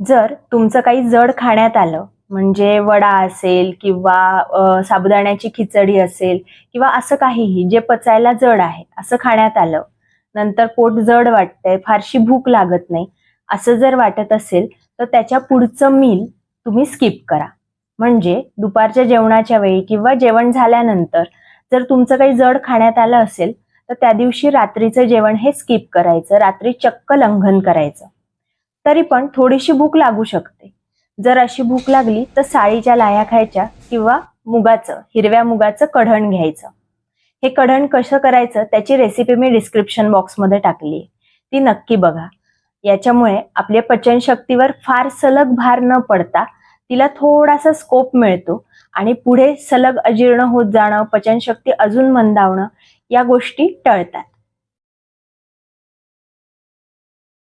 जर तुमचं काही जड खाण्यात आलं, म्हणजे वडा असेल किंवा साबुदाण्याची खिचडी असेल किंवा असं काहीही जे पचायला जड आहे असं खाण्यात आलं, नंतर पोट जड वाटतंय, फारशी भूक लागत नाही, असं जर वाटत असेल तर त्याच्या पुढचं मील तुम्ही स्किप करा. म्हणजे दुपारच्या जेवणाच्या वेळी किंवा जेवण झाल्यानंतर जर तुमचं काही जड खाण्यात आलं असेल तर त्या दिवशी रात्रीचं जेवण हे स्किप करायचं, रात्री चक्क लंघन करायचं. तरी पण थोडीशी भूक लागू शकते. जर अशी भूक लागली तर साळीच्या लाह्या खायच्या किंवा हिरव्या मुगाचं कढण घ्यायचं. हे कढण कसं करायचं त्याची रेसिपी मी डिस्क्रिप्शन बॉक्समध्ये टाकली आहे, ती नक्की बघा. याच्यामुळे आपल्या पचनशक्तीवर फार सलग भार न पडता तिला थोडासा स्कोप मिळतो आणि पुढे सलग अजीर्ण होत जाणं, पचनशक्ती अजून मंदावणं या गोष्टी टळतात.